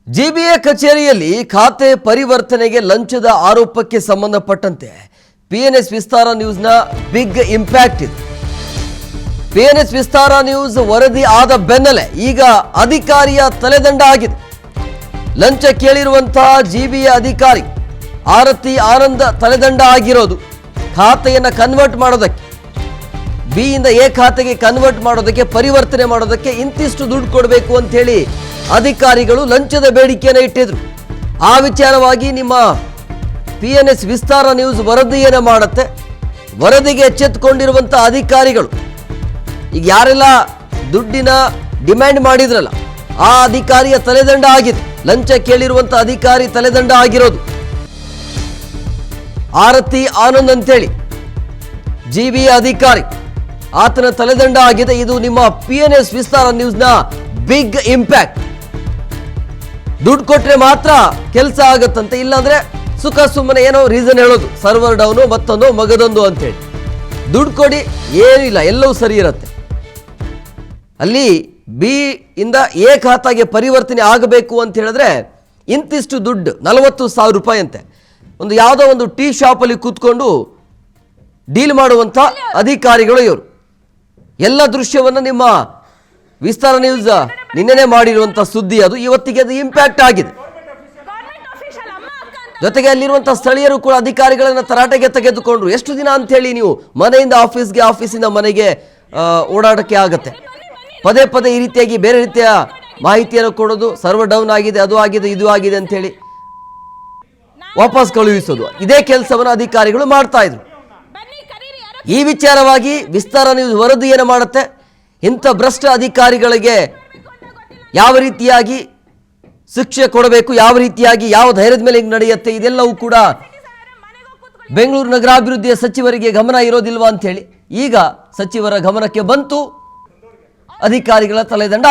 GBA ಕಚೇರಿಯಲ್ಲಿ ಖಾತೆ ಪರಿವರ್ತನೆಗೆ ಲಂಚದ ಆರೋಪಕ್ಕೆ ಸಂಬಂಧಪಟ್ಟಂತೆ ಪಿಎನ್ಎಸ್ ವಿಸ್ತಾರ ನ್ಯೂಸ್ನ ಬಿಗ್ ಇಂಪ್ಯಾಕ್ಟ್ ಇದೆ. ಪಿಎನ್ಎಸ್ ವಿಸ್ತಾರ ನ್ಯೂಸ್ ವರದಿ ಆದ ಬೆನ್ನಲ್ಲೇ ಈಗ ಅಧಿಕಾರಿಯ ತಲೆದಂಡ ಆಗಿದೆ. ಲಂಚ ಕೇಳಿರುವಂತಹ ಜಿಬಿಎ ಅಧಿಕಾರಿ ಆರತಿ ಆನಂದ್ ತಲೆದಂಡ ಆಗಿರೋದು ಖಾತೆಯನ್ನು ಕನ್ವರ್ಟ್ ಮಾಡೋದಕ್ಕೆ, ಬಿ ಇಂದ ಎ ಖಾತೆಗೆ ಕನ್ವರ್ಟ್ ಮಾಡೋದಕ್ಕೆ, ಪರಿವರ್ತನೆ ಮಾಡೋದಕ್ಕೆ ಇಂತಿಷ್ಟು ದುಡ್ಡು ಕೊಡಬೇಕು ಅಂತ ಹೇಳಿ ಅಧಿಕಾರಿಗಳು ಲಂಚದ ಬೇಡಿಕೆಯನ್ನು ಇಟ್ಟಿದ್ರು. ಆ ವಿಚಾರವಾಗಿ ನಿಮ್ಮ ಪಿಎನ್ಎಸ್ ವಿಸ್ತಾರ ನ್ಯೂಸ್ ವರದಿಯನ್ನು ಮಾಡುತ್ತೆ. ವರದಿಗೆ ಎಚ್ಚೆತ್ತುಕೊಂಡಿರುವಂಥ ಅಧಿಕಾರಿಗಳು ಈಗ ಯಾರೆಲ್ಲ ದುಡ್ಡಿನ ಡಿಮ್ಯಾಂಡ್ ಮಾಡಿದ್ರಲ್ಲ ಆ ಅಧಿಕಾರಿಯ ತಲೆದಂಡ ಆಗಿದೆ. ಲಂಚ ಕೇಳಿರುವಂಥ ಅಧಿಕಾರಿ ತಲೆದಂಡ ಆಗಿರೋದು ಆರತಿ ಆನಂದ್ ಅಂತೇಳಿ ಜಿಬಿಎ ಅಧಿಕಾರಿ, ಆತನ ತಲೆದಂಡ ಆಗಿದೆ. ಇದು ನಿಮ್ಮ ಪಿಎನ್ಎಸ್ ವಿಸ್ತಾರ ನ್ಯೂಸ್ನ ಬಿಗ್ ಇಂಪ್ಯಾಕ್ಟ್. ದುಡ್ಡು ಕೊಟ್ರೆ ಮಾತ್ರ ಕೆಲಸ ಆಗತ್ತಂತೆ, ಇಲ್ಲಾಂದ್ರೆ ಸುಖ ಸುಮ್ಮನೆ ಏನೋ ರೀಸನ್ ಹೇಳೋದು, ಸರ್ವರ್ ಡೌನು ಮತ್ತೊಂದು ಮಗದೊಂದು ಅಂತೇಳಿ. ದುಡ್ಡು ಕೊಡಿ, ಏನಿಲ್ಲ, ಎಲ್ಲವೂ ಸರಿ ಇರುತ್ತೆ. ಅಲ್ಲಿ ಬಿ ಇಂದ ಎ ಖಾತೆಗೆ ಪರಿವರ್ತನೆ ಆಗಬೇಕು ಅಂತ ಹೇಳಿದ್ರೆ ಇಂತಿಷ್ಟು ದುಡ್ಡು 40,000 ರೂಪಾಯಿ ಅಂತೆ. ಒಂದು ಯಾವುದೋ ಒಂದು ಟೀ ಶಾಪಲ್ಲಿ ಕೂತ್ಕೊಂಡು ಡೀಲ್ ಮಾಡುವಂಥ ಅಧಿಕಾರಿಗಳು ಇವರು. ಎಲ್ಲ ದೃಶ್ಯವನ್ನು ನಿಮ್ಮ ವಿಸ್ತಾರ ನ್ಯೂಸ್ ನಿನ್ನೆನೆ ಮಾಡಿರುವಂಥ ಸುದ್ದಿ, ಅದು ಇವತ್ತಿಗೆ ಅದು ಇಂಪ್ಯಾಕ್ಟ್ ಆಗಿದೆ. ಜೊತೆಗೆ ಅಲ್ಲಿರುವಂಥ ಸ್ಥಳೀಯರು ಕೂಡ ಅಧಿಕಾರಿಗಳನ್ನು ತರಾಟೆಗೆ ತೆಗೆದುಕೊಂಡ್ರು. ಎಷ್ಟು ದಿನ ಅಂಥೇಳಿ ನೀವು ಮನೆಯಿಂದ ಆಫೀಸ್ಗೆ, ಆಫೀಸಿಂದ ಮನೆಗೆ ಓಡಾಡೋಕ್ಕೆ ಆಗತ್ತೆ? ಪದೇ ಪದೇ ಈ ರೀತಿಯಾಗಿ ಬೇರೆ ರೀತಿಯ ಮಾಹಿತಿಯನ್ನು ಕೊಡೋದು, ಸರ್ವರ್ ಡೌನ್ ಆಗಿದೆ, ಅದು ಆಗಿದೆ, ಇದು ಆಗಿದೆ ಅಂಥೇಳಿ ವಾಪಸ್ ಕಳುಹಿಸೋದು, ಇದೇ ಕೆಲಸವನ್ನು ಅಧಿಕಾರಿಗಳು ಮಾಡ್ತಾ ಇದ್ರು. ಈ ವಿಚಾರವಾಗಿ ವಿಸ್ತಾರ ನ್ಯೂಸ್ ವರದಿಯನ್ನು ಮಾಡುತ್ತೆ. ಇಂಥ ಭ್ರಷ್ಟ ಅಧಿಕಾರಿಗಳಿಗೆ ಯಾವ ರೀತಿಯಾಗಿ ಶಿಕ್ಷೆ ಕೊಡಬೇಕು, ಯಾವ ರೀತಿಯಾಗಿ ಯಾವ ಧೈರ್ಯದ ಮೇಲೆ ನಡೆಯುತ್ತೆ, ಇದೆಲ್ಲವೂ ಕೂಡ ಬೆಂಗಳೂರು ನಗರಾಭಿವೃದ್ಧಿಯ ಸಚಿವರಿಗೆ ಗಮನ ಇರೋದಿಲ್ವಾ ಅಂಥೇಳಿ ಈಗ ಸಚಿವರ ಗಮನಕ್ಕೆ ಬಂತು. ಅಧಿಕಾರಿಗಳ ತಲೆದಂಡ